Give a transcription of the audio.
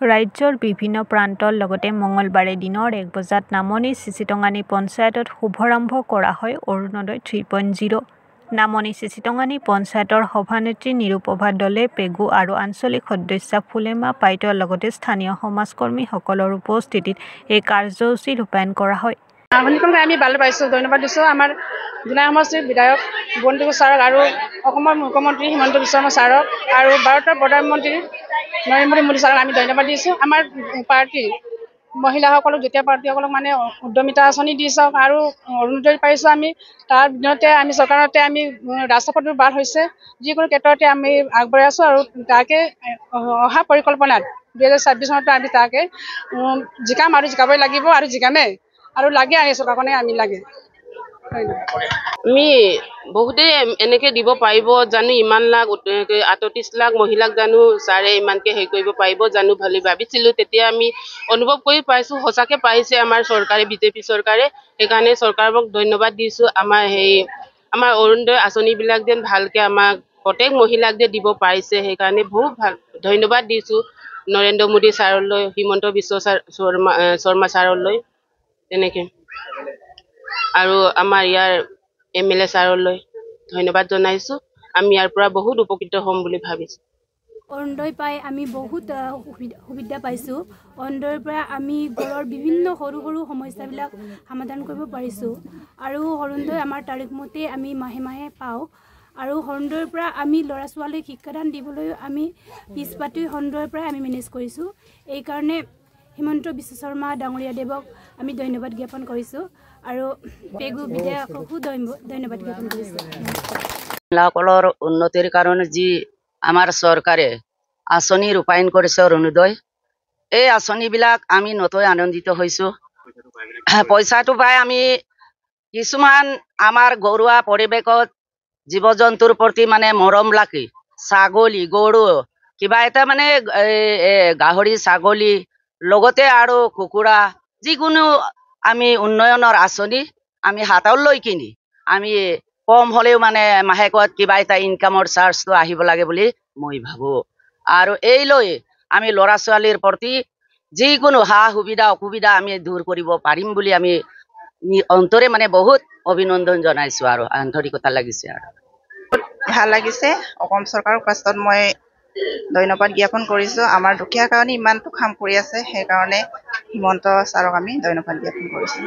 ৰাজ্যৰ বিভিন্ন প্ৰান্তৰ লগতে মঙলবাৰে দিনৰ 1 বজাত নামনি চিচিটঙানী পঞ্চায়তত শুভাৰম্ভ কৰা হয় অৰুণোদয় 3.0। নামনি চিচিটঙানী পঞ্চায়তৰ সভানেত্ৰী নিৰুপভা দলে পেগু আৰু আঞ্চলিক সদস্যা ফুলেমা পাইতৰ লগতে স্থানীয় সমাজকৰ্মীসকলৰ উপস্থিতিত এই কাৰ্যসূচী ৰূপায়ণ কৰা হয়। আমি ভাল পাইছোঁ, ধন্যবাদ দিছোঁ আমাৰ জোনাই সমষ্টিৰ বিধায়ক বন্দিপু ছাৰক আৰু অসমৰ মুখ্যমন্ত্ৰী হিমন্ত বিশ্ব শৰ্মা ছাৰক আৰু ভাৰতৰ প্ৰধানমন্ত্ৰী নৰেন্দ্ৰ মোদী ছাৰক আমি ধন্যবাদ দিছোঁ। আমাৰ পাৰ্টীৰ মহিলাসকলক যেতিয়া পাৰ্টীসকলক মানে উদ্যমিতা আঁচনি দি চাওক আৰু অৰুণোদয় পাইছোঁ আমি তাৰ দিনতে আমি চৰকাৰতে আমি ৰাজপথটো বাদ হৈছে যিকোনো ক্ষেত্ৰতে আমি আগবাঢ়ি আছোঁ আৰু তাকে অহা পৰিকল্পনাত 2026 চনতো আমি তাকে জিকাম আৰু জিকাবই লাগিব আৰু জিকামে আৰু লাগে আহি চৰকাৰখনে আমি লাগে। আমি বহুতে এনেকে দিব পাৰিব জানো, ইমান লাখ 38 লাখ মহিলাক জানো ছাৰে ইমানকে হেৰি কৰিব পাৰিব জানো বুলি ভাবিছিলোঁ। তেতিয়া আমি অনুভৱ কৰি পাইছোঁ সঁচাকে পাৰিছে আমাৰ চৰকাৰে, বিজেপি চৰকাৰে। সেইকাৰণে চৰকাৰক ধন্যবাদ দিছোঁ। আমাৰ অৰুণোদয় আঁচনিবিলাক যেন ভালকে আমাক প্ৰত্যেক মহিলাক যে দিব পাৰিছে সেইকাৰণে বহুত ভাল ধন্যবাদ দিছোঁ নৰেন্দ্ৰ মোদী ছাৰলৈ, হিমন্ত বিশ্ব শৰ্মা ছাৰলৈ তেনেকে আৰু আমাৰ ইয়াৰ MLA ছাৰলৈ ধন্যবাদ জনাইছোঁ। আমি ইয়াৰ পৰা বহুত উপকৃত হ'ম বুলি ভাবিছোঁ। অৰুণোদয় পাই আমি বহুত সুবিধা পাইছোঁ। অৰুণোদয়ৰ পৰা আমি ঘৰৰ বিভিন্ন সৰু সৰু সমস্যাবিলাক সমাধান কৰিব পাৰিছোঁ আৰু অৰুণোদয় আমাৰ তাৰিখ মতে আমি মাহে মাহে পাওঁ আৰু অৰুণোদয়ৰ পৰা আমি ল'ৰা ছোৱালীক শিক্ষাদান দিবলৈও আমি পিছপাতি অৰুণোদয়ৰ পৰাই আমি মেনেজ কৰিছোঁ। এইকাৰণে হিমন্ত বিশ্ব শৰ্মা ডাঙৰীয়া দেৱক আমি ধন্যবাদ জ্ঞাপন কৰিছোঁ আৰু পেগু বিধায়ককো ধন্যবাদ জ্ঞাপন কৰিছোঁ। মহিলাসকলৰ উন্নতিৰ কাৰণে যি আমাৰ চৰকাৰে আঁচনি ৰূপায়ণ কৰিছে অৰুণোদয়, এই আঁচনিবিলাক আমি নথৈ আনন্দিত হৈছোঁ। পইচাটো পাই আমি কিছুমান আমাৰ ঘৰুৱা পৰিৱেশত জীৱ জন্তুৰ প্ৰতি মানে মৰম লাগি ছাগলী গৰু কিবা এটা মানে গাহৰি ছাগলী লগতে আৰু কুকুৰা যিকোনো আমি উন্নয়নৰ আঁচনি আমি হাতত লৈ কিনি আমি কম হ'লেও মানে মাহেকত কিবা এটা ইনকামৰ চাৰ্জটো আহিব লাগে বুলি মই ভাবোঁ। আৰু এই লৈ আমি ল'ৰা ছোৱালীৰ প্ৰতি যিকোনো সা সুবিধা অসুবিধা আমি দূৰ কৰিব পাৰিম বুলি আমি অন্তৰে মানে বহুত অভিনন্দন জনাইছোঁ আৰু আন্তৰিকতা লাগিছে আৰু ভাল লাগিছে। অসম চৰকাৰৰ কাষ্টত মই ধন্যবাদ জ্ঞাপন কৰিছোঁ। আমাৰ দুখীয়াৰ কাৰণে ইমানটো কাম কৰি আছে, সেইকাৰণে হিমন্ত ছাৰক আমি ধন্যবাদ জ্ঞাপন কৰিছোঁ।